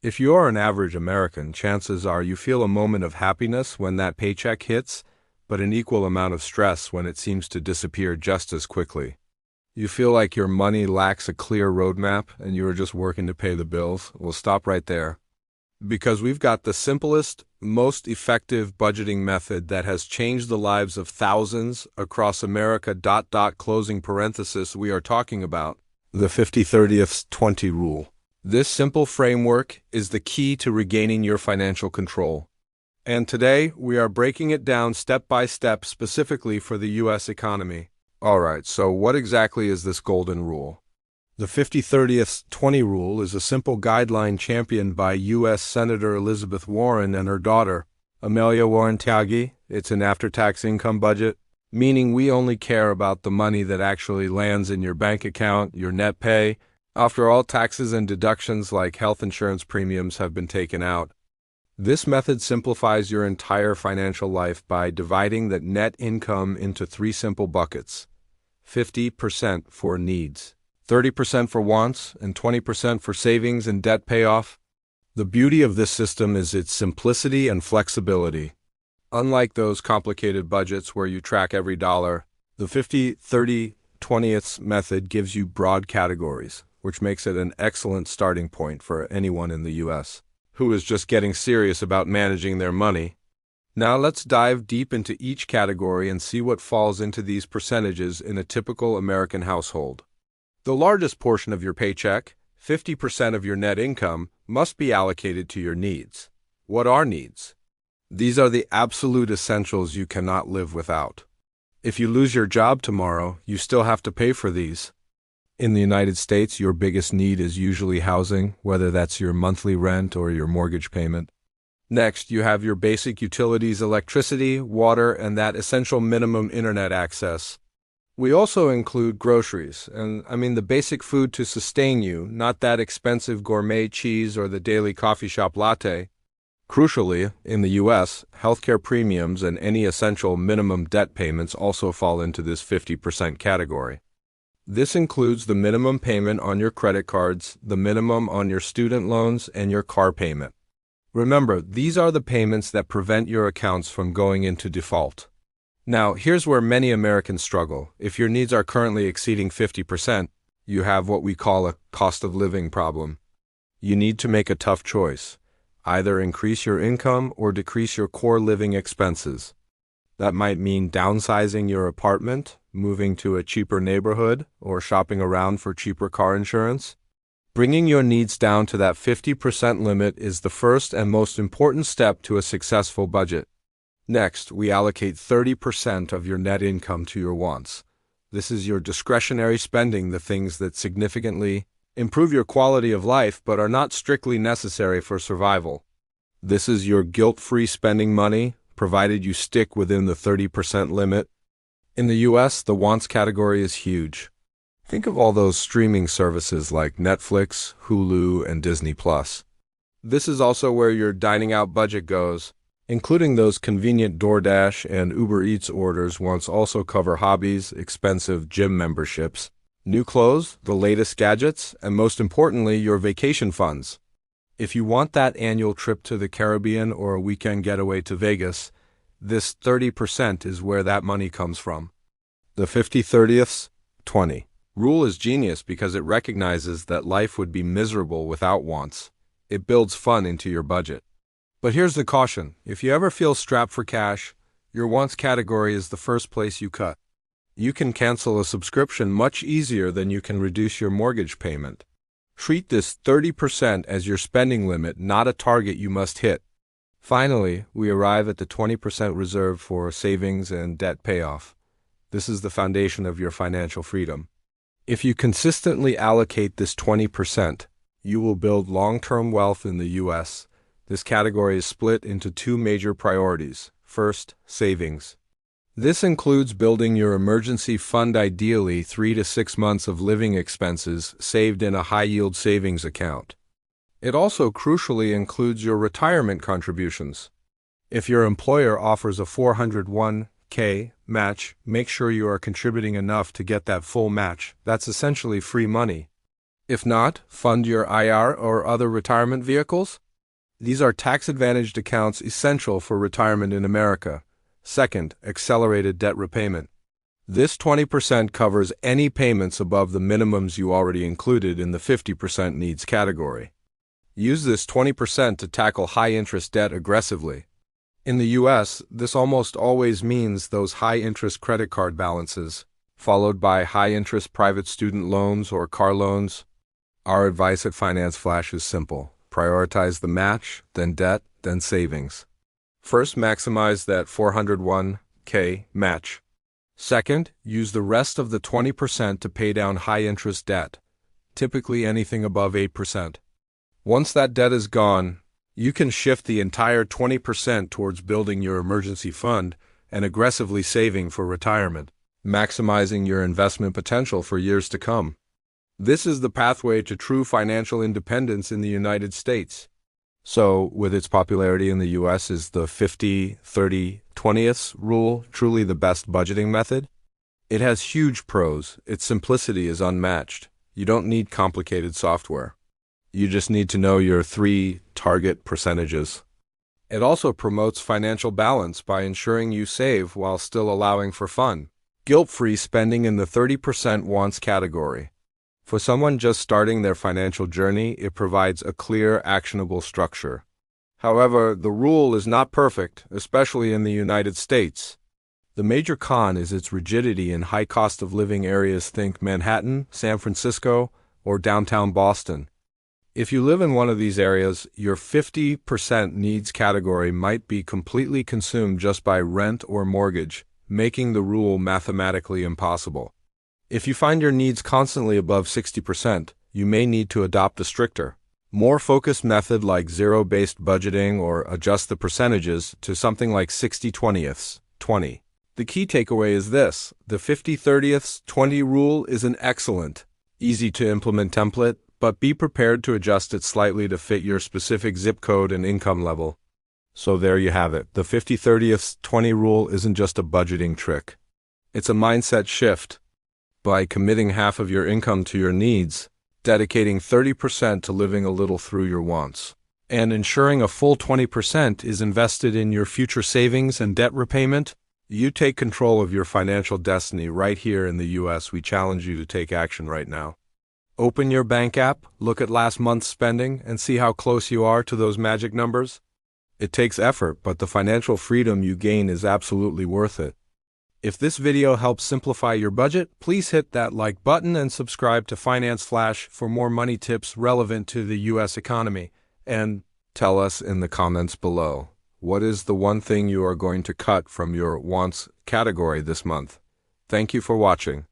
If you're an average American, chances are you feel a moment of happiness when that paycheck hits, but an equal amount of stress when it seems to disappear just as quickly. You feel like your money lacks a clear roadmap and you are just working to pay the bills. We'll stop right there. Because we've got the simplest, most effective budgeting method that has changed the lives of thousands across America. Closing parenthesis, we are talking about the 50-30-20 rule. This simple framework is the key to regaining your financial control. And today, we are breaking it down step by step specifically for the U.S. economy. Alright, so what exactly is this golden rule? The 50-30-20 rule is a simple guideline championed by U.S. Senator Elizabeth Warren and her daughter, Amelia Warren Tyagi. It's an after-tax income budget, meaning we only care about the money that actually lands in your bank account, your net pay, after all taxes and deductions like health insurance premiums have been taken out. This method simplifies your entire financial life by dividing that net income into three simple buckets: 50% for needs, 30% for wants, and 20% for savings and debt payoff. The beauty of this system is its simplicity and flexibility. Unlike those complicated budgets where you track every dollar, the 50-30-20 method gives you broad categories, which makes it an excellent starting point for anyone in the U.S. who is just getting serious about managing their money. Now let's dive deep into each category and see what falls into these percentages in a typical American household. The largest portion of your paycheck, 50% of your net income, must be allocated to your needs. What are needs? These are the absolute essentials you cannot live without. If you lose your job tomorrow, you still have to pay for these. In the United States, your biggest need is usually housing, whether that's your monthly rent or your mortgage payment. Next, you have your basic utilities, electricity, water, and that essential minimum internet access. We also include groceries, and I mean the basic food to sustain you, not that expensive gourmet cheese or the daily coffee shop latte. Crucially, in the U.S., healthcare premiums and any essential minimum debt payments also fall into this 50% category. This includes the minimum payment on your credit cards, the minimum on your student loans, and your car payment. Remember, these are the payments that prevent your accounts from going into default. Now, here's where many Americans struggle. If your needs are currently exceeding 50%, you have what we call a cost of living problem. You need to make a tough choice. Either increase your income or decrease your core living expenses. That might mean downsizing your apartment, moving to a cheaper neighborhood, or shopping around for cheaper car insurance. Bringing your needs down to that 50% limit is the first and most important step to a successful budget. Next, we allocate 30% of your net income to your wants. This is your discretionary spending, the things that significantly improve your quality of life but are not strictly necessary for survival. This is your guilt-free spending money, provided you stick within the 30% limit. In the U.S., the wants category is huge. Think of all those streaming services like Netflix, Hulu, and Disney+. This is also where your dining out budget goes, including those convenient DoorDash and Uber Eats orders. Wants also cover hobbies, expensive gym memberships, new clothes, the latest gadgets, and most importantly, your vacation funds. If you want that annual trip to the Caribbean or a weekend getaway to Vegas, this 30% is where that money comes from. The 50-30-20 rule is genius because it recognizes that life would be miserable without wants. It builds fun into your budget. But here's the caution. If you ever feel strapped for cash, your wants category is the first place you cut. You can cancel a subscription much easier than you can reduce your mortgage payment. Treat this 30% as your spending limit, not a target you must hit. Finally, we arrive at the 20% reserve for savings and debt payoff. This is the foundation of your financial freedom. If you consistently allocate this 20%, you will build long-term wealth in the U.S. This category is split into two major priorities. First, savings. This includes building your emergency fund, ideally 3 to 6 months of living expenses saved in a high-yield savings account. It also crucially includes your retirement contributions. If your employer offers a 401k match, make sure you are contributing enough to get that full match. That's essentially free money. If not, fund your IR or other retirement vehicles. These are tax-advantaged accounts essential for retirement in America. Second, accelerated debt repayment. This 20% covers any payments above the minimums you already included in the 50% needs category. Use this 20% to tackle high-interest debt aggressively. In the U.S., this almost always means those high-interest credit card balances, followed by high-interest private student loans or car loans. Our advice at Finance Flash is simple. Prioritize the match, then debt, then savings. First, maximize that 401k match. Second, use the rest of the 20% to pay down high-interest debt, typically anything above 8%. Once that debt is gone, you can shift the entire 20% towards building your emergency fund and aggressively saving for retirement, maximizing your investment potential for years to come. This is the pathway to true financial independence in the United States. So, with its popularity in the U.S., is the 50-30-20th rule truly the best budgeting method? It has huge pros. Its simplicity is unmatched. You don't need complicated software. You just need to know your 3 target percentages. It also promotes financial balance by ensuring you save while still allowing for fun. Guilt-free spending in the 30% wants category. For someone just starting their financial journey, it provides a clear, actionable structure. However, the rule is not perfect, especially in the United States. The major con is its rigidity in high cost of living areas, think Manhattan, San Francisco, or downtown Boston. If you live in one of these areas, your 50% needs category might be completely consumed just by rent or mortgage, making the rule mathematically impossible. If you find your needs constantly above 60%, you may need to adopt a stricter, more focused method like zero-based budgeting or adjust the percentages to something like 60/20. The key takeaway is this: the 50/30/20 rule is an excellent, easy-to-implement template, but be prepared to adjust it slightly to fit your specific zip code and income level. So there you have it. The 50/30/20 rule isn't just a budgeting trick. It's a mindset shift. By committing half of your income to your needs, dedicating 30% to living a little through your wants, and ensuring a full 20% is invested in your future savings and debt repayment, you take control of your financial destiny right here in the U.S. We challenge you to take action right now. Open your bank app, look at last month's spending, and see how close you are to those magic numbers. It takes effort, but the financial freedom you gain is absolutely worth it. If this video helps simplify your budget, please hit that like button and subscribe to Finance Flash for more money tips relevant to the U.S. economy. And tell us in the comments below, what is the one thing you are going to cut from your wants category this month? Thank you for watching.